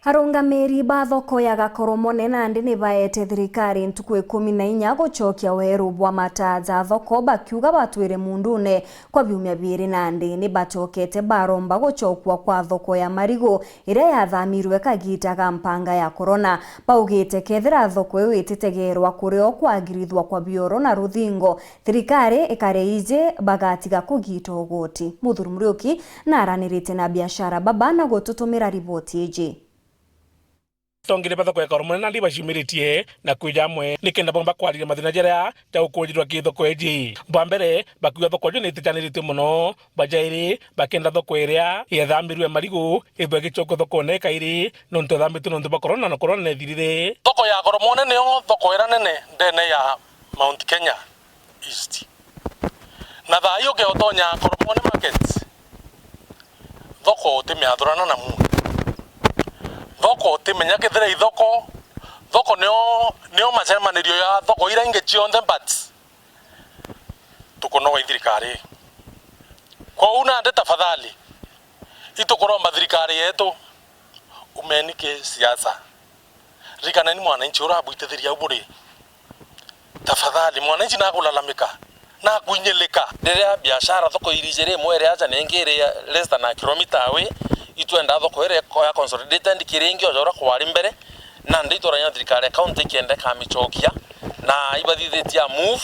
Arungamiri ba thoko ya Gakoromone Nandi ni baete thirikari ntuku 14 gucokia weru bwa mataza thoko bakiuga batwire mundune kwa biumia biri Nandi ni bacokete baromba gucokwa kwa thoko ya marigo iria yathamirwe kagita ga mpanga ya corona baugite kethira thoko iyo ititegerwa kurio kwagirithwa kwa bioro na ruthingo thirikari ikareije bagatiga kugita ugoti. Muthuri Muriuki na aranirite na biashara baba na gututumira riboti iji. Tongire bathoko ya Gakoromone Nandi bacimiritie na kwijamwe nikenda bomba kwarira mathina jara ta ukurirwa ki thoko eji bambere bakiuga thoko jo nitijanirite muno bajairi bakenda thoko iria yethamirwe marigo ithwe gicoko thoko ne kairi nonto thambite nonto bakorona na corona nethirire thoko ya Gakoromone nio thoko ira nene ndene ya Mount Kenya East na thayo ge otonya Gakoromone market thoko timiathurana na mu thoko timenya kethira thoko nio macemanirio ya thoko ira inge cionthe but tukonoga thirikari kwa una nde tafadhali itukoromba thirikari yetu umenike siasa rikana ni mwananchi urabuitithiria uburi tafadhali mwananchi na kulalamika na kuinyeleka ndiria biashara thoko irijere mwere acha nengere less than a kilometer away itwenda thoko ere ya consolidated kiringi ojora kwari mbere na nditoranya thirikari county kende kamichokia na ibadithitia move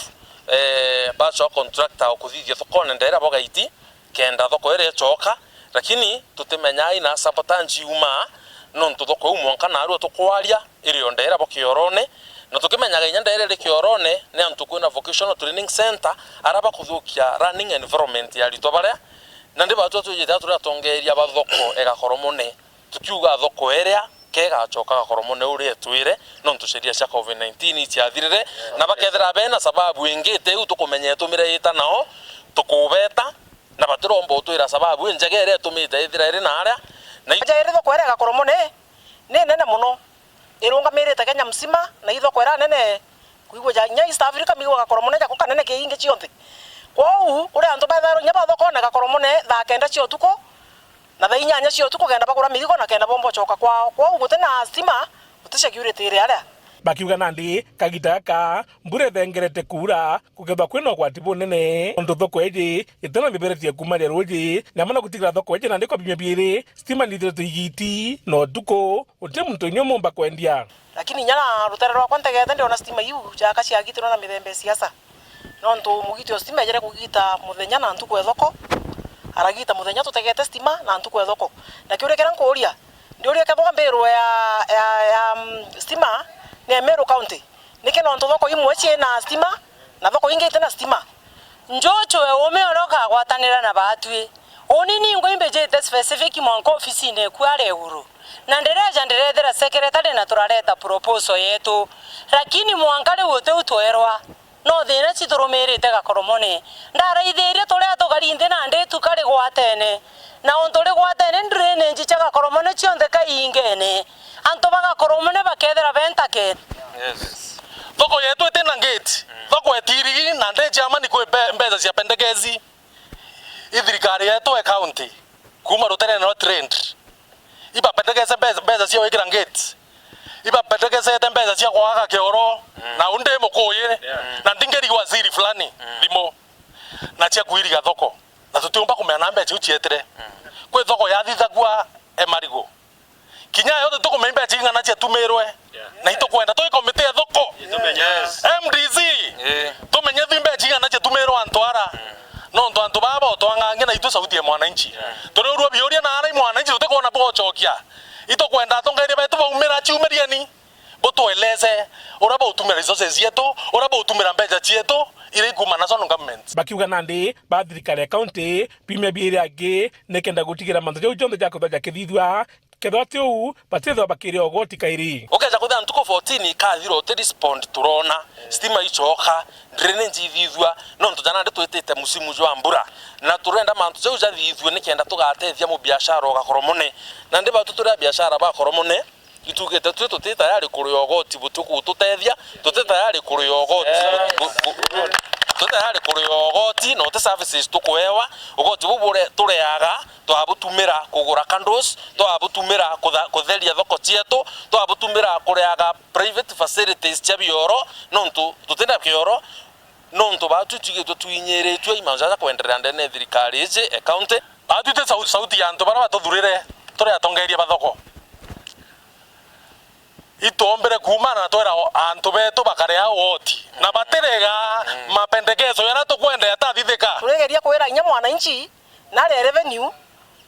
bacho contractor okuthithia thoko ndera bogaiti kenda thoko ere choka lakini tutimenya ina sabotage uma nonto thoko umwanka na aru tukwaria iri ondera bokiorone na tukimenyaga inyanda ere kiorone ne antu kwina vocational training center araba kuthukia running environment ya litobare na ndiba tujita turatongeria bathoko Gakoromone tukiuga thoko eria kega choka Gakoromone uri twire no ntusheria cia COVID-19 itiathirire na bakethira bena sababu ingite u tukumenye tumire ita nao tukubeta na baturombo utwira sababu njegere tumite ithira iri na aria na ire thoko eria Gakoromone ni nene muno irungamirite Kenya msima na ithoko era nene kuigwa nya East Africa migo Gakoromone ja kukanene kiinge cionthe kwau uri antu batharo nya bathoko na Gakoromone tha kenda cio tuko na tha inyanya cio tuko genda bagura migo na kenda bombo choka kwau gutena stima guti security iri aria bakiuga Nandi kagita ka mbure thengerete kura kugethwa kwina gwati bunene onto thoko eji itana thiberetie kumaria roji na mana gutigira thoko eji Nandi kwa bimya biri stima nithire igiti no tuko uti muntu nyomo mba kwendia lakini nyana rutere rwa kwantegete ndiona stima yu jaka cia gitiro na mithembe siasa nonto mugiti stima ejere kugita muthenya na ntuku ethoko aragita muthenya tutegete stima na ntuku ethoko na kiurekera nkuria ndiuria kethoga mbirwo ya stima ne Meru County nike nonto thoko imwe ciena stima na thoko ingi itena stima njocho umeoroka gwatanira na batwi onini ngo imbejete specific mwanko ofisi ne kware euro na ndirethera secretary na turareta proposal yetu lakini mwankare wote utwerwa no thina citurumirite Gakoromone ndaraithiria turia tugarinde na ndetu kari gwatene na ontore gwatene ndrene njicha Gakoromone cionthe kaingene anto Gakoromone bakethera bentake yes thoko yetu itena gate thoko etiri na ndeja mani kwe mbeza cia pendekezi ithirikari yetu county kuma rutere no trend iba pendekeze mbeza cia wikira gate iba pendekeze mbeza cia kwaga kioro na unde mukuye na ndingeri waziri fulani limo na cia kuiriga thoko na tutiumba kumena mbeca ucietire kwe thoko yathithagua emarigo kinya yote tukumembe chinga na cia tumirwe na itokwenda toi komite thoko MDC tumenye thimbe chinga na cia tumirwe antwara no ndo antu baba twangange na itu sauti ya mwananchi tururwa bioria na arai mwananchi tutekona bochokia itokwenda tongeire betu baumira chiumiriani botueleze uraba utumira resources yetu uraba utumira mbeca cietu ire kuma national government bakiuga Nandi ba thirikari ya county bimya biri agi nekenda gutigira mantu jo jonde jako ja kithithwa kethatiu batithwa bakiria ogoti kairi okeja kutha ntuko 14 kathiro te respond turona stima ichoka drainage ithithwa no ntujana ndi twitite musimu jo ambura na turenda mantu jo jathithwe nikenda tugatethia mu biashara Gakoromone na ndi batutura biashara ba Gakoromone itugete tuti tayari kuri ogoti butuku tutethia tuti tayari kuri ogoti tutayari kuri ogoti no te services tukuewa ogoti bubure tureaga twabutumira kugura candles twabutumira kutheria thoko cietu twabutumira kureaga private facilities cia bioro nontu tutenda kioro nontu batutigitwe twinyiritwe imanza kwenderera ndene thirikari ije county atute sauti ya antu bara batuthurire turi atongeria bathoko itombere kumana twera antu betu bakarea woti na baterega mapendekezo yana tukwenda atathithika turegeria kwira inya mwananchi na revenue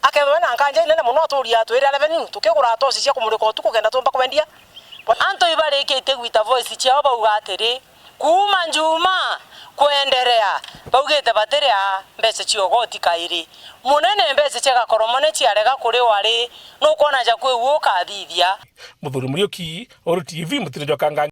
akethwe na nkanja inene muno aturia twira revenue tukigura toci cia kumurika utuku kenda tumba kwendia anto ibarikite gwita voice ciao bauga atiri kuma njuma kwenderea baugite baterea mbeca ciogoti kairi munene mbeca ciagakoromone ciarega kuri wari no kuona ja kwe uka thithia Muthuri Muriuki, Oro TV, Mutiri Jokanga.